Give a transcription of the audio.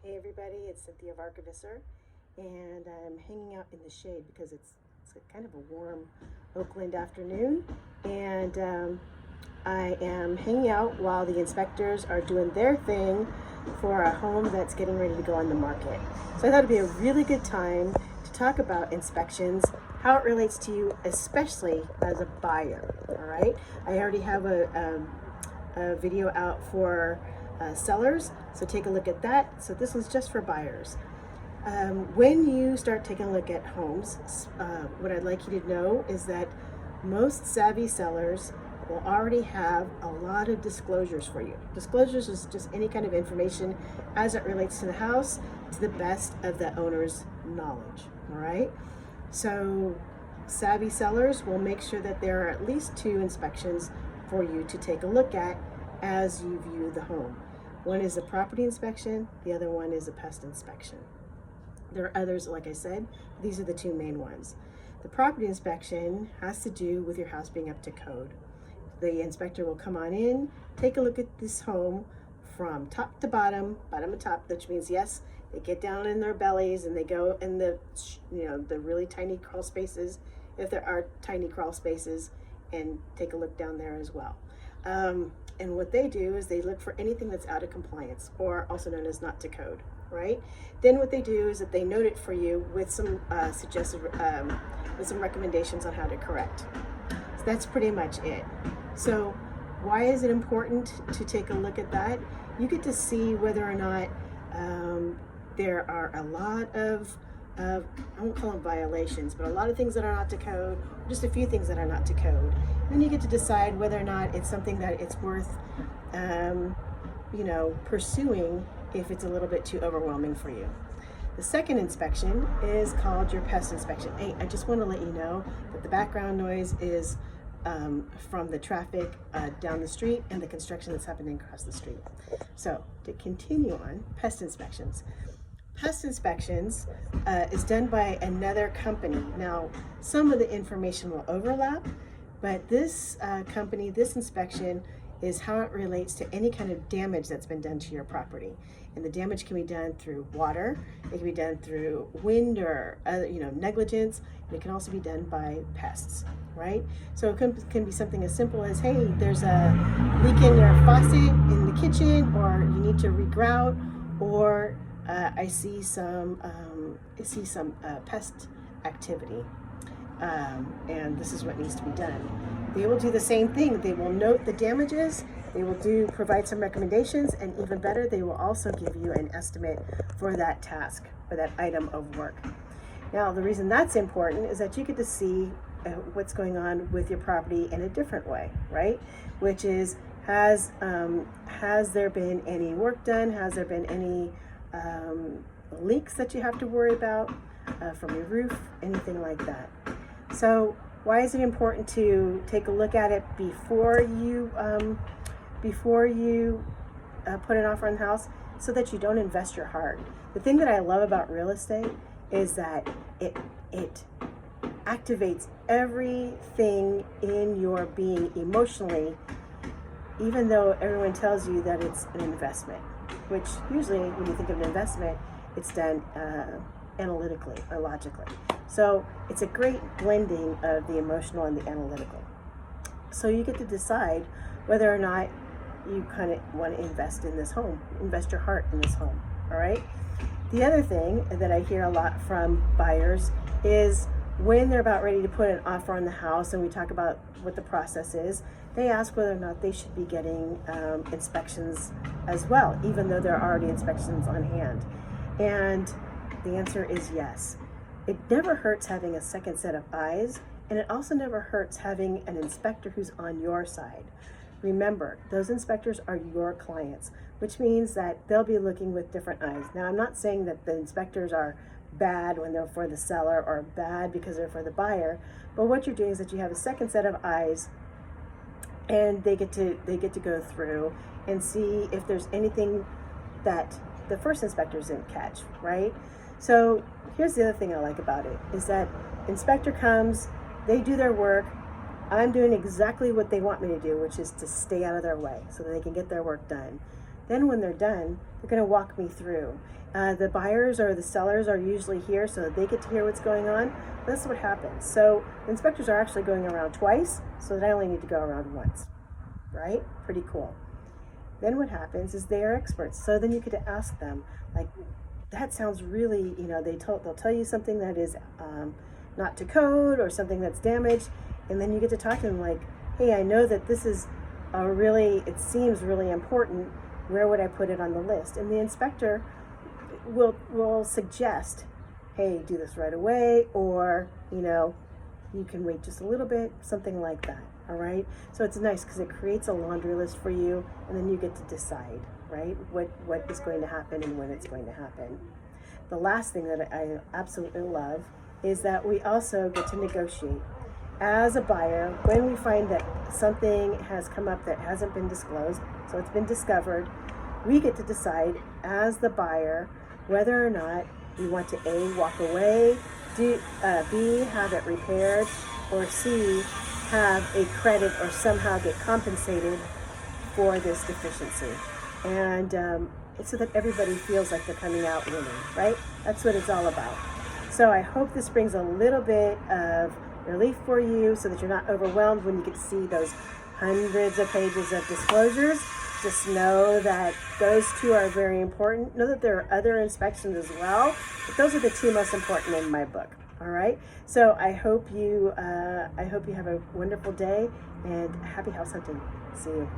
Hey everybody, it's Cynthia Varkavisser, and I'm hanging out in the shade because it's a kind of a warm Oakland afternoon, and I am hanging out while the inspectors are doing their thing for a home that's getting ready to go on the market. So I thought it'd be a really good time to talk about inspections, how it relates to you, especially as a buyer. All right, I already have a video out for sellers, so take a look at that. So this one's just for buyers. When you start taking a look at homes, what I'd like you to know is that most savvy sellers will already have a lot of disclosures for you. Disclosures is just any kind of information as it relates to the house to the best of the owner's knowledge. All right, so savvy sellers will make sure that there are at least 2 inspections for you to take a look at as you view the home. One is a property inspection, the other one is a pest inspection. There are others, like I said, these are the 2 main ones. The property inspection has to do with your house being up to code. The inspector will come on in, take a look at this home from top to bottom, bottom to top, which means yes, they get down in their bellies and they go in the really tiny crawl spaces, if there are tiny crawl spaces, and take a look down there as well. And what they do is they look for anything that's out of compliance, or also known as not to code, right? Then what they do is that they note it for you with some with some recommendations on how to correct. So that's pretty much it. So why is it important to take a look at that? You get to see whether or not there are a lot of I won't call them violations, but a lot of things that are not to code, just a few things that are not to code. And then you get to decide whether or not it's something that it's worth, pursuing if it's a little bit too overwhelming for you. The second inspection is called your pest inspection. Hey, I just want to let you know that the background noise is from the traffic down the street and the construction that's happening across the street. So to continue on, pest inspections. Pest inspections is done by another company. Now, some of the information will overlap, but this company, this inspection is how it relates to any kind of damage that's been done to your property. And the damage can be done through water, it can be done through wind or other, negligence, and it can also be done by pests, right? So it can be something as simple as, hey, there's a leak in your faucet in the kitchen, or you need to regrout, or I see some pest activity, and this is what needs to be done. They will do the same thing. They will note the damages. They will provide some recommendations, and even better, they will also give you an estimate for that task or that item of work. Now, the reason that's important is that you get to see what's going on with your property in a different way, right? Which is, has there been any work done? Has there been any leaks that you have to worry about from your roof, anything like that. So why is it important to take a look at it before you put an offer on the house? So that you don't invest your heart. The thing that I love about real estate is that it activates everything in your being emotionally, even though everyone tells you that it's an investment, which usually when you think of an investment, it's done analytically or logically. So it's a great blending of the emotional and the analytical. So you get to decide whether or not you kind of want to invest in this home, invest your heart in this home, all right? The other thing that I hear a lot from buyers is when they're about ready to put an offer on the house, and we talk about what the process is, they ask whether or not they should be getting inspections as well, even though there are already inspections on hand. And the answer is yes. It never hurts having a second set of eyes, and it also never hurts having an inspector who's on your side. Remember, those inspectors are your clients, which means that they'll be looking with different eyes. Now, I'm not saying that the inspectors are bad when they're for the seller or bad because they're for the buyer, but what you're doing is that you have a second set of eyes, and they get to go through and see if there's anything that the first inspectors didn't catch, right? So here's the other thing I like about it is that inspector comes, they do their work, I'm doing exactly what they want me to do, which is to stay out of their way so that they can get their work done. Then when they're done, they're going to walk me through. The buyers or the sellers are usually here so that they get to hear what's going on. That's what happens. So the inspectors are actually going around twice, so that I only need to go around once, right? Pretty cool. Then what happens is they are experts. So then you get to ask them, like, that sounds really, they'll tell you something that is not to code or something that's damaged. And then you get to talk to them like, hey, I know that this is it seems really important. Where would I put it on the list? And the inspector will suggest, hey, do this right away, or, you can wait just a little bit, something like that. All right. So it's nice because it creates a laundry list for you, and then you get to decide, right, what is going to happen and when it's going to happen. The last thing that I absolutely love is that we also get to negotiate. As a buyer, when we find that something has come up that hasn't been disclosed, so it's been discovered, we get to decide as the buyer whether or not we want to A, walk away, B, have it repaired, or C, have a credit or somehow get compensated for this deficiency. And so that everybody feels like they're coming out winning, right? That's what it's all about. So I hope this brings a little bit of relief for you so that you're not overwhelmed when you get to see those hundreds of pages of disclosures. Just know that those two are very important. Know that there are other inspections as well, but those are the two most important in my book. All right. So I hope you have a wonderful day and happy house hunting. See you.